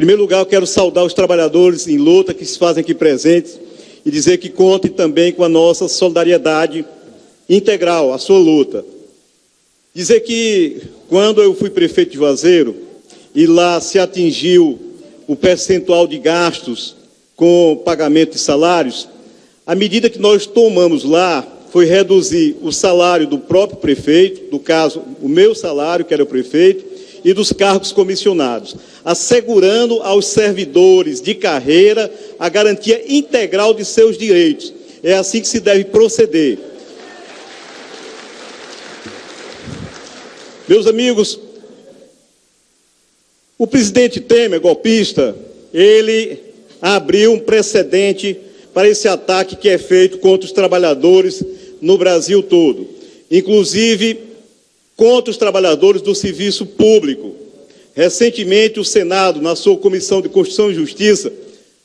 primeiro lugar, eu quero saudar os trabalhadores em luta que se fazem aqui presentes e dizer que contem também com a nossa solidariedade integral, a sua luta. Dizer que, quando eu fui prefeito de Juazeiro, e lá se atingiu o percentual de gastos com pagamento de salários, a medida que nós tomamos lá foi reduzir o salário do próprio prefeito, no caso, o meu salário, que era o prefeito, e dos cargos comissionados, assegurando aos servidores de carreira a garantia integral de seus direitos. É assim que se deve proceder. Meus amigos, o presidente Temer, golpista, ele abriu um precedente para esse ataque que é feito contra os trabalhadores no Brasil todo, inclusive contra os trabalhadores do serviço público. Recentemente, o Senado, na sua Comissão de Constituição e Justiça,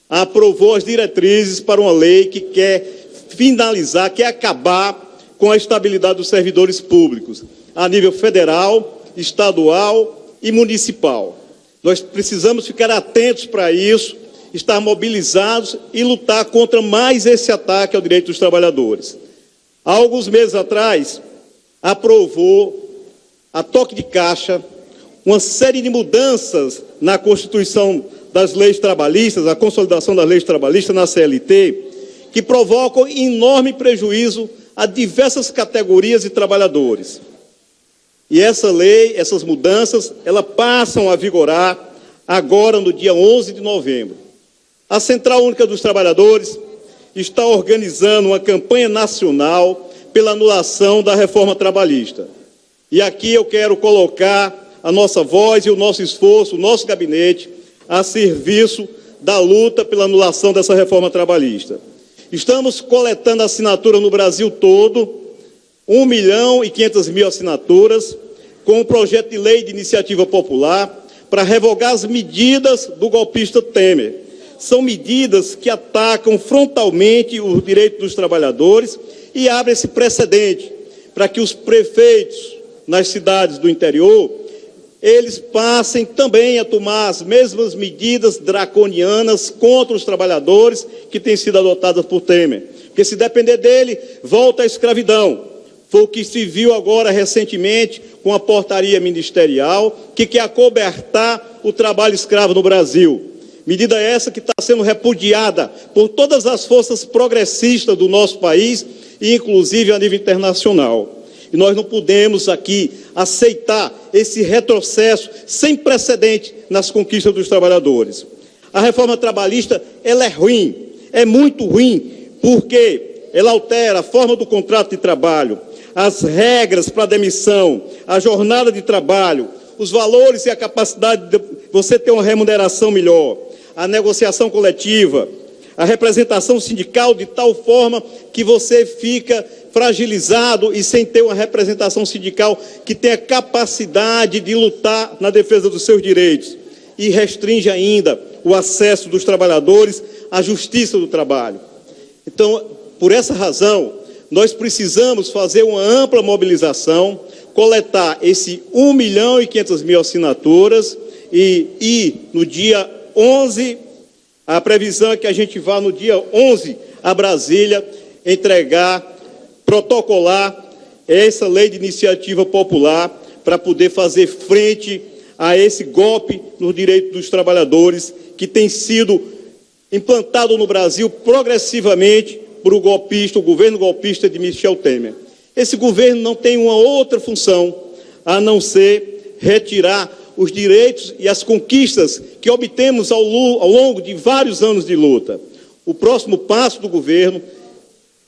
aprovou as diretrizes para uma lei que quer finalizar, quer acabar com a estabilidade dos servidores públicos, a nível federal, estadual e municipal. Nós precisamos ficar atentos para isso, estar mobilizados e lutar contra mais esse ataque ao direito dos trabalhadores. Há alguns meses atrás, aprovou a toque de caixa uma série de mudanças na Constituição das leis trabalhistas, a consolidação das leis trabalhistas na CLT, que provocam enorme prejuízo a diversas categorias de trabalhadores. E essa lei, essas mudanças, elas passam a vigorar agora no dia 11 de novembro. A Central Única dos Trabalhadores está organizando uma campanha nacional pela anulação da reforma trabalhista. E aqui eu quero colocar a nossa voz e o nosso esforço, o nosso gabinete, a serviço da luta pela anulação dessa reforma trabalhista. Estamos coletando assinatura no Brasil todo, 1.500.000 assinaturas, com um projeto de lei de iniciativa popular para revogar as medidas do golpista Temer. São medidas que atacam frontalmente os direitos dos trabalhadores e abrem esse precedente para que os prefeitos nas cidades do interior, eles passem também a tomar as mesmas medidas draconianas contra os trabalhadores que têm sido adotadas por Temer. Porque se depender dele, volta à escravidão. Foi o que se viu agora recentemente com a portaria ministerial que quer acobertar o trabalho escravo no Brasil. Medida essa que está sendo repudiada por todas as forças progressistas do nosso país e inclusive a nível internacional. E nós não podemos aqui aceitar esse retrocesso sem precedente nas conquistas dos trabalhadores. A reforma trabalhista, ela é ruim, é muito ruim, porque ela altera a forma do contrato de trabalho, as regras para demissão, a jornada de trabalho, os valores e a capacidade de você ter uma remuneração melhor, a negociação coletiva, a representação sindical de tal forma que você fica fragilizado e sem ter uma representação sindical que tenha capacidade de lutar na defesa dos seus direitos. E restringe ainda o acesso dos trabalhadores à justiça do trabalho. Então, por essa razão, nós precisamos fazer uma ampla mobilização, coletar esse 1.500.000 assinaturas e no dia 11, a previsão é que a gente vá no dia 11 a Brasília entregar, protocolar essa lei de iniciativa popular para poder fazer frente a esse golpe nos direitos dos trabalhadores que tem sido implantado no Brasil progressivamente por o governo golpista de Michel Temer. Esse governo não tem uma outra função a não ser retirar os direitos e as conquistas que obtemos ao longo de vários anos de luta. O próximo passo do governo,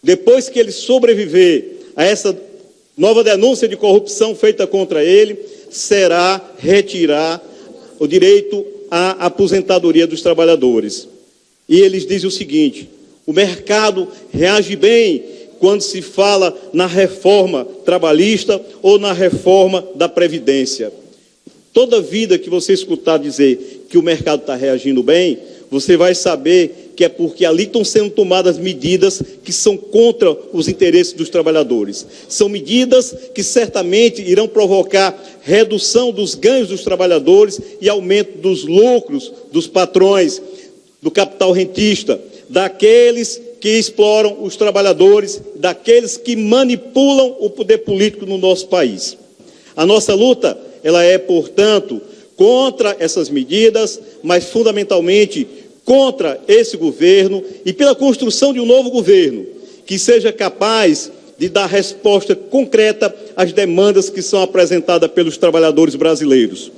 depois que ele sobreviver a essa nova denúncia de corrupção feita contra ele, será retirar o direito à aposentadoria dos trabalhadores. E eles dizem o seguinte: o mercado reage bem quando se fala na reforma trabalhista ou na reforma da Previdência. Toda vida que você escutar dizer que o mercado está reagindo bem, você vai saber que é porque ali estão sendo tomadas medidas que são contra os interesses dos trabalhadores. São medidas que certamente irão provocar redução dos ganhos dos trabalhadores e aumento dos lucros dos patrões, do capital rentista, daqueles que exploram os trabalhadores, daqueles que manipulam o poder político no nosso país. A nossa luta, ela é, portanto, contra essas medidas, mas fundamentalmente contra esse governo e pela construção de um novo governo que seja capaz de dar resposta concreta às demandas que são apresentadas pelos trabalhadores brasileiros.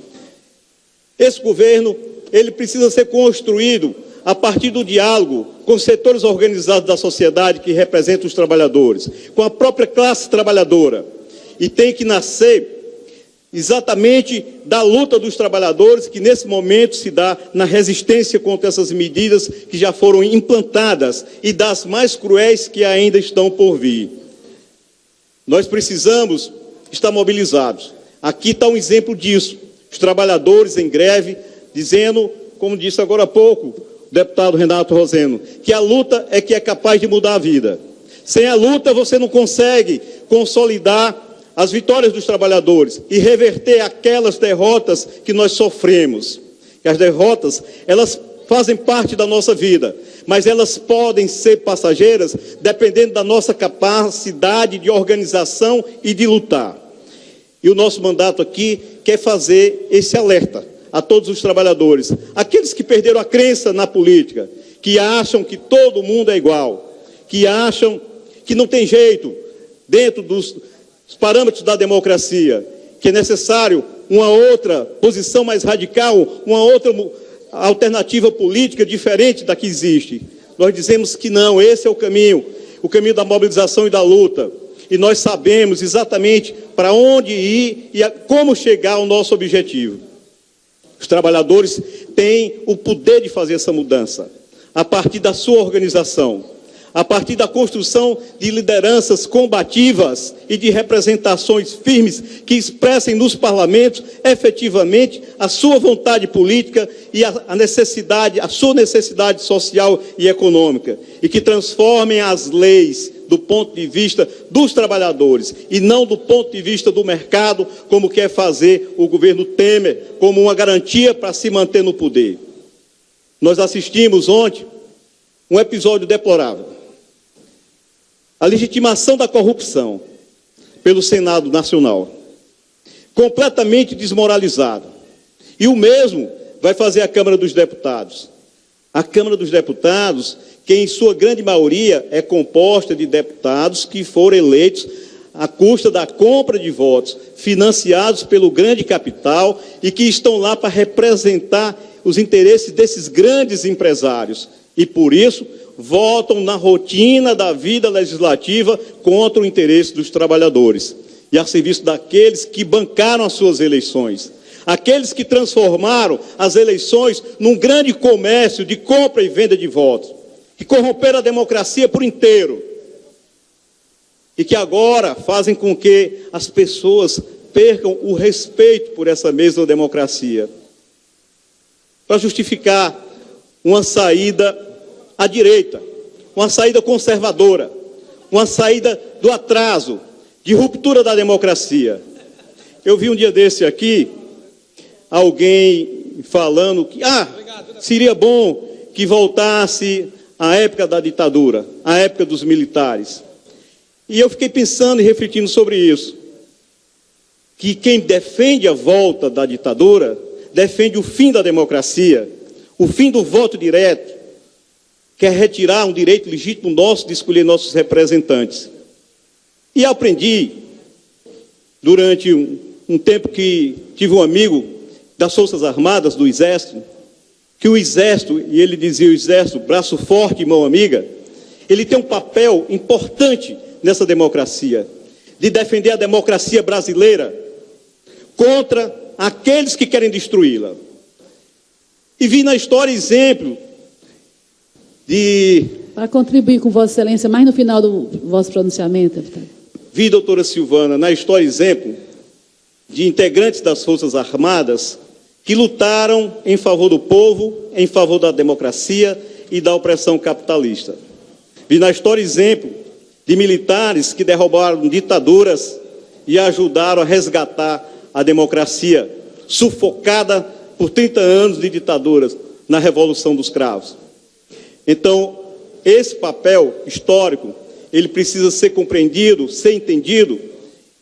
Esse governo, ele precisa ser construído a partir do diálogo com os setores organizados da sociedade que representam os trabalhadores, com a própria classe trabalhadora, e tem que nascer exatamente da luta dos trabalhadores, que nesse momento se dá na resistência contra essas medidas que já foram implantadas e das mais cruéis que ainda estão por vir. Nós precisamos estar mobilizados. Aqui está um exemplo disso. Os trabalhadores em greve, dizendo, como disse agora há pouco o deputado Renato Roseno, que a luta é que é capaz de mudar a vida. Sem a luta você não consegue consolidar as vitórias dos trabalhadores e reverter aquelas derrotas que nós sofremos. E as derrotas, elas fazem parte da nossa vida, mas elas podem ser passageiras dependendo da nossa capacidade de organização e de lutar. E o nosso mandato aqui quer fazer esse alerta a todos os trabalhadores, aqueles que perderam a crença na política, que acham que todo mundo é igual, que acham que não tem jeito dentro dos parâmetros da democracia, que é necessário uma outra posição mais radical, uma outra alternativa política diferente da que existe. Nós dizemos que não, esse é o caminho da mobilização e da luta. E nós sabemos exatamente para onde ir e como chegar ao nosso objetivo. Os trabalhadores têm o poder de fazer essa mudança, a partir da sua organização, a partir da construção de lideranças combativas e de representações firmes que expressem nos parlamentos efetivamente a sua vontade política e a sua necessidade social e econômica, e que transformem as leis do ponto de vista dos trabalhadores e não do ponto de vista do mercado, como quer fazer o governo Temer, como uma garantia para se manter no poder. Nós assistimos ontem um episódio deplorável. A legitimação da corrupção pelo Senado Nacional, completamente desmoralizado. E o mesmo vai fazer a Câmara dos Deputados. A Câmara dos Deputados, que em sua grande maioria é composta de deputados que foram eleitos à custa da compra de votos, financiados pelo grande capital e que estão lá para representar os interesses desses grandes empresários. E por isso votam na rotina da vida legislativa contra o interesse dos trabalhadores e a serviço daqueles que bancaram as suas eleições, aqueles que transformaram as eleições num grande comércio de compra e venda de votos, que corromperam a democracia por inteiro e que agora fazem com que as pessoas percam o respeito por essa mesma democracia, para justificar uma saída à direita, uma saída conservadora, uma saída do atraso, de ruptura da democracia. Eu vi um dia desse aqui, alguém falando que seria bom que voltasse à época da ditadura, à época dos militares. E eu fiquei pensando e refletindo sobre isso, que quem defende a volta da ditadura, defende o fim da democracia, o fim do voto direto, quer retirar um direito legítimo nosso de escolher nossos representantes. E aprendi, durante um tempo que tive um amigo das Forças Armadas, do Exército, que o Exército, e ele dizia o Exército, braço forte e mão amiga, ele tem um papel importante nessa democracia, de defender a democracia brasileira contra aqueles que querem destruí-la. E vi na história exemplo de... Para contribuir com Vossa Excelência, mais no final do vosso pronunciamento, deputado. Vi, doutora Silvana, na história exemplo de integrantes das Forças Armadas que lutaram em favor do povo, em favor da democracia, e da opressão capitalista. Vi na história exemplo de militares que derrubaram ditaduras e ajudaram a resgatar a democracia, sufocada por 30 anos de ditaduras na Revolução dos Cravos. Então, esse papel histórico, ele precisa ser compreendido, ser entendido,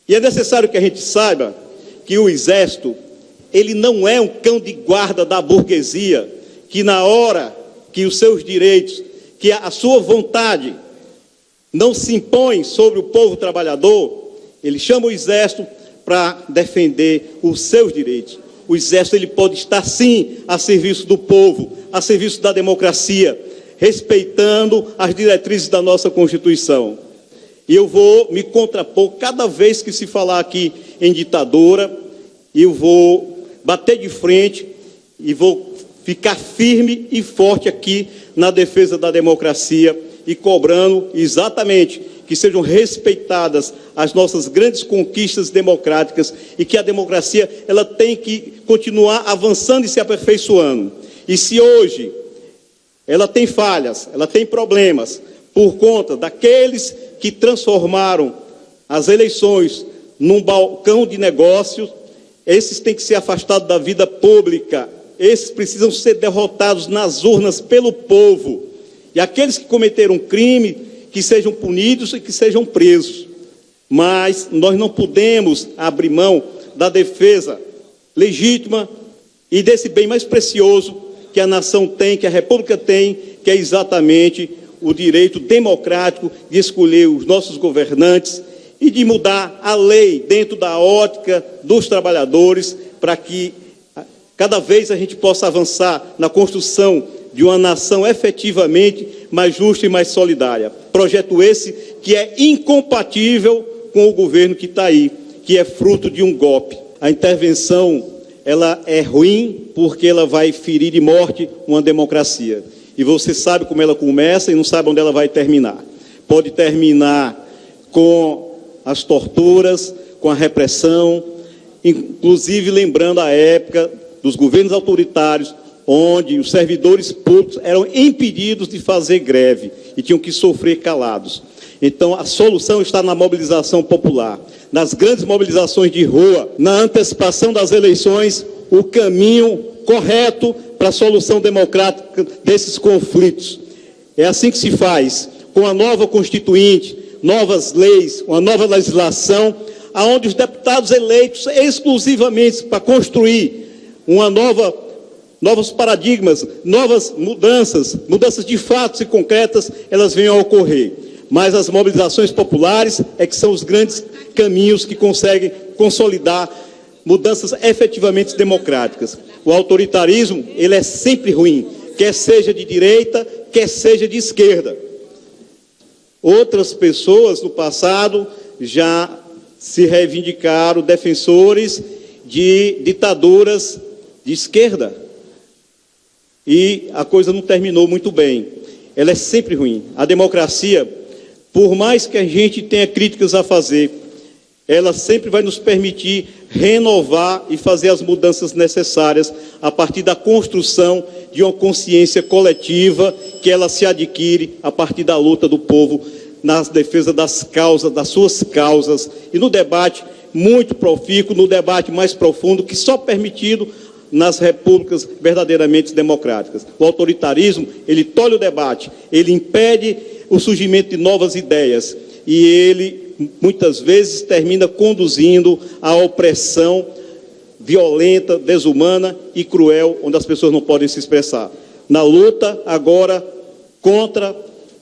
e é necessário que a gente saiba que o Exército, ele não é um cão de guarda da burguesia, que na hora que os seus direitos, que a sua vontade não se impõe sobre o povo trabalhador, ele chama o Exército para defender os seus direitos. O Exército, ele pode estar, sim, a serviço do povo, a serviço da democracia, respeitando as diretrizes da nossa Constituição. E eu vou me contrapor cada vez que se falar aqui em ditadura, eu vou bater de frente e vou ficar firme e forte aqui na defesa da democracia e cobrando exatamente que sejam respeitadas as nossas grandes conquistas democráticas e que a democracia ela tem que continuar avançando e se aperfeiçoando. E se hoje ela tem falhas, ela tem problemas por conta daqueles que transformaram as eleições num balcão de negócios, esses têm que ser afastados da vida pública, esses precisam ser derrotados nas urnas pelo povo. E aqueles que cometeram crime, que sejam punidos e que sejam presos. Mas nós não podemos abrir mão da defesa legítima e desse bem mais precioso que a nação tem, que a República tem, que é exatamente o direito democrático de escolher os nossos governantes e de mudar a lei dentro da ótica dos trabalhadores para que cada vez a gente possa avançar na construção de uma nação efetivamente mais justa e mais solidária. Projeto esse que é incompatível com o governo que está aí, que é fruto de um golpe. A intervenção, ela é ruim porque ela vai ferir de morte uma democracia. E você sabe como ela começa e não sabe onde ela vai terminar. Pode terminar com as torturas, com a repressão, inclusive lembrando a época dos governos autoritários, onde os servidores públicos eram impedidos de fazer greve e tinham que sofrer calados. Então, a solução está na mobilização popular, nas grandes mobilizações de rua, na antecipação das eleições, o caminho correto para a solução democrática desses conflitos. É assim que se faz, com a nova Constituinte, novas leis, uma nova legislação, onde os deputados eleitos exclusivamente para construir novos paradigmas, novas mudanças de fatos e concretas, elas venham a ocorrer. Mas as mobilizações populares é que são os grandes caminhos que conseguem consolidar mudanças efetivamente democráticas. O autoritarismo, ele é sempre ruim, quer seja de direita, quer seja de esquerda. Outras pessoas no passado já se reivindicaram defensores de ditaduras de esquerda. E a coisa não terminou muito bem. Ela é sempre ruim. A democracia, por mais que a gente tenha críticas a fazer, ela sempre vai nos permitir renovar e fazer as mudanças necessárias a partir da construção de uma consciência coletiva que ela se adquire a partir da luta do povo na defesa das causas, das suas causas, e no debate muito profícuo, no debate mais profundo, que só permitido nas repúblicas verdadeiramente democráticas. O autoritarismo, ele tolhe o debate, ele impede o surgimento de novas ideias e ele, muitas vezes, termina conduzindo à opressão violenta, desumana e cruel, onde as pessoas não podem se expressar. Na luta, agora, contra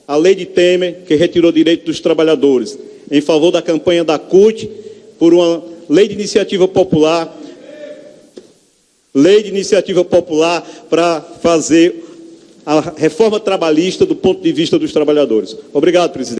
a lei de Temer, que retirou direito dos trabalhadores, em favor da campanha da CUT, por uma lei de iniciativa popular, para fazer a reforma trabalhista do ponto de vista dos trabalhadores. Obrigado, presidente.